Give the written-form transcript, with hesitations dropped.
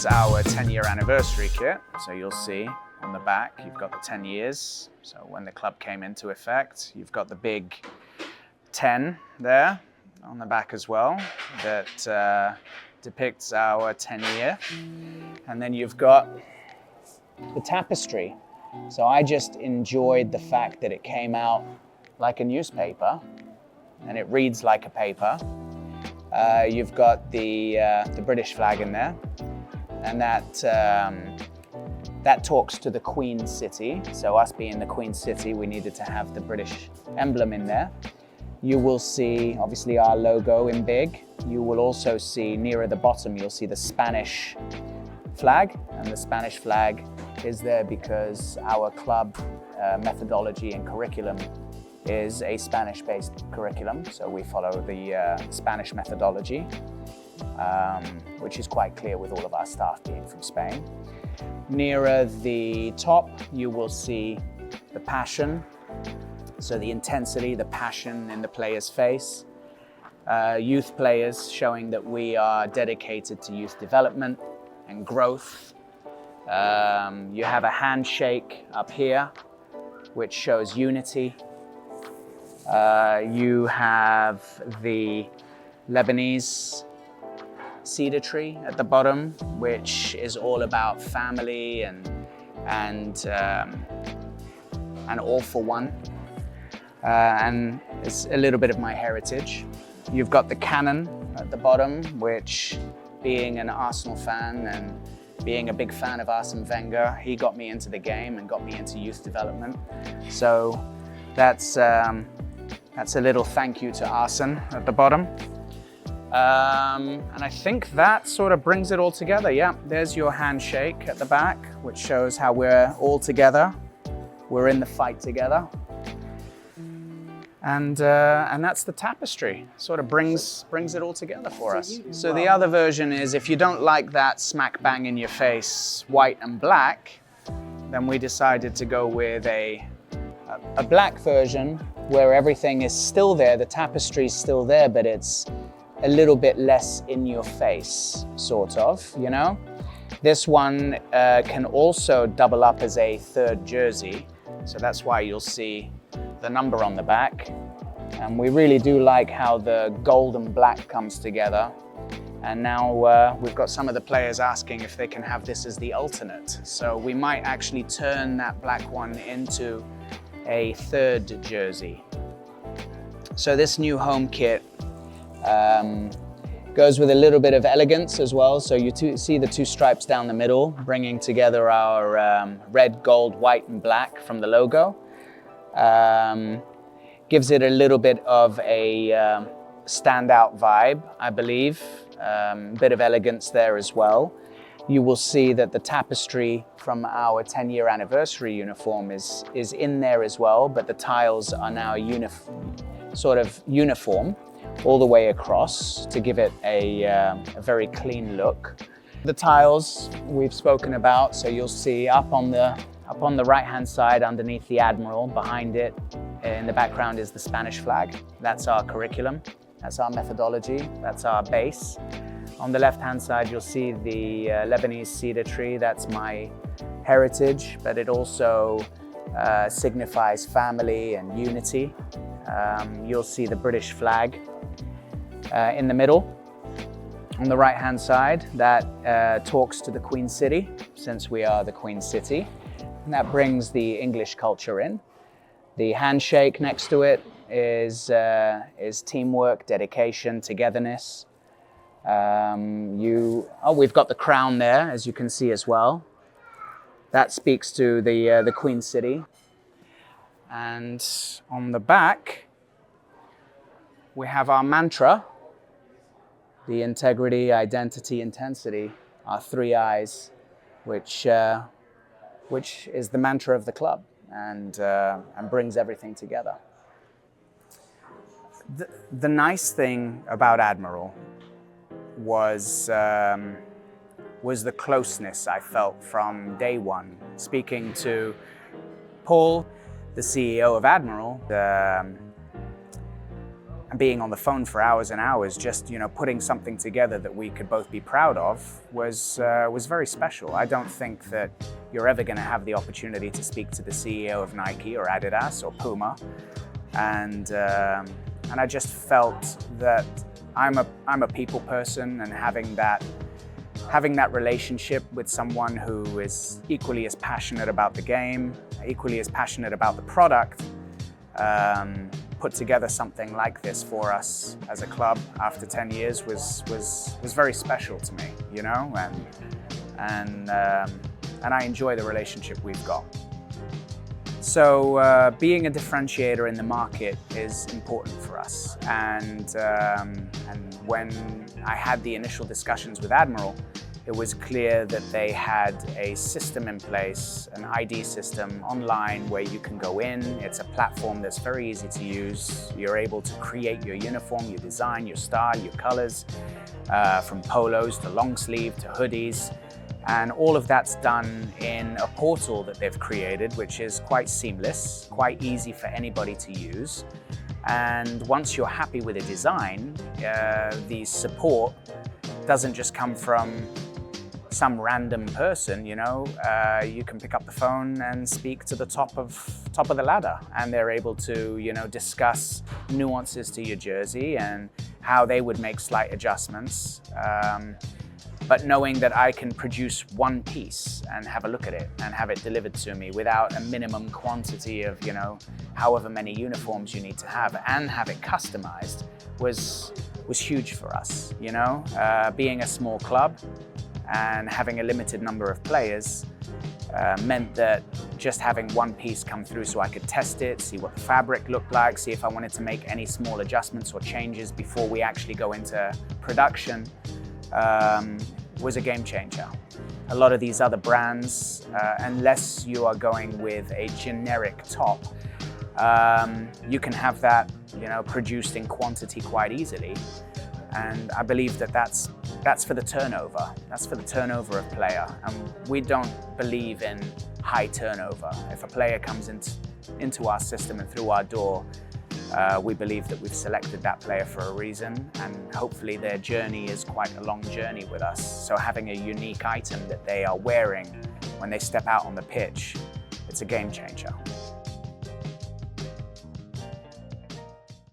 is our 10-year anniversary kit. So you'll see on the back, you've got the 10 years. So when the club came into effect, you've got the big 10 there on the back as well that depicts our 10-year. And then you've got the tapestry. So I just enjoyed the fact that it came out like a newspaper and it reads like a paper. You've got the British flag in there, and that talks to the Queen City. So us being the Queen City, we needed to have the British emblem in there. You will see, obviously, our logo in big. You will also see, nearer the bottom, you'll see the Spanish flag. And the Spanish flag is there because our club methodology and curriculum is a Spanish-based curriculum. So we follow the Spanish methodology, which is quite clear with all of our staff being from Spain. Nearer the top, you will see the passion. So the intensity, the passion in the player's face. Youth players showing that we are dedicated to youth development and growth. You have a handshake up here, which shows unity. You have the Lebanese cedar tree at the bottom, which is all about family and all for one. And it's a little bit of my heritage. You've got the cannon at the bottom, which, being an Arsenal fan and being a big fan of Arsene Wenger, he got me into the game and got me into youth development. So that's a little thank you to Arsene at the bottom. And I think that sort of brings it all together. Yeah, there's your handshake at the back, which shows how we're all together. We're in the fight together. And that's the tapestry. Sort of brings it all together for us. So the other version is, if you don't like that smack bang in your face white and black, then we decided to go with a black version where everything is still there, the tapestry is still there, but it's a little bit less in your face, sort of, you know? This one can also double up as a third jersey. So that's why you'll see the number on the back. And we really do like how the gold and black comes together. And now we've got some of the players asking if they can have this as the alternate. So we might actually turn that black one into a third jersey. So this new home kit goes with a little bit of elegance as well. So you see the two stripes down the middle, bringing together our red, gold, white, and black from the logo. Gives it a little bit of a standout vibe, I believe. Bit of elegance there as well. You will see that the tapestry from our 10-year anniversary uniform is in there as well, but the tiles are now sort of uniform all the way across to give it a very clean look. The tiles we've spoken about, so you'll see up on the right-hand side underneath the Admiral, behind it in the background is the Spanish flag. That's our curriculum, that's our methodology, that's our base. On the left-hand side, you'll see the Lebanese cedar tree. That's my heritage, but it also signifies family and unity. You'll see the British flag in the middle. On the right-hand side, that talks to the Queen City, since we are the Queen City. And that brings the English culture in. The handshake next to it is teamwork, dedication, togetherness. We've got the crown there, as you can see as well. That speaks to the Queen City. And on the back, we have our mantra, the integrity, identity, intensity, our three I's, which is the mantra of the club and brings everything together. The nice thing about Admiral was the closeness I felt from day one. Speaking to Paul, the CEO of Admiral, and being on the phone for hours and hours, just putting something together that we could both be proud of was very special. I don't think that you're ever going to have the opportunity to speak to the CEO of Nike or Adidas or Puma, and I just felt that I'm a people person, and having that relationship with someone who is equally as passionate about the game, equally as passionate about the product, put together something like this for us as a club after 10 years was very special to me, and I enjoy the relationship we've got. So being a differentiator in the market is important for us, and when I had the initial discussions with Admiral, it was clear that they had a system in place, an ID system online where you can go in. It's a platform that's very easy to use. You're able to create your uniform, your design, your style, your colors, from polos to long sleeve to hoodies. And all of that's done in a portal that they've created, which is quite seamless, quite easy for anybody to use. And once you're happy with a design, the support doesn't just come from some random person, you can pick up the phone and speak to the top of the ladder, and they're able to, discuss nuances to your jersey and how they would make slight adjustments. But knowing that I can produce one piece and have a look at it and have it delivered to me without a minimum quantity of, however many uniforms you need to have, and have it customized was huge for us, being a small club and having a limited number of players meant that just having one piece come through so I could test it, see what the fabric looked like, see if I wanted to make any small adjustments or changes before we actually go into production, was a game changer. A lot of these other brands, unless you are going with a generic top, you can have that produced in quantity quite easily. And I believe that that's for the turnover. That's for the turnover of player. And we don't believe in high turnover. If a player comes into our system and through our door, we believe that we've selected that player for a reason, and hopefully their journey is quite a long journey with us. So having a unique item that they are wearing when they step out on the pitch, it's a game changer.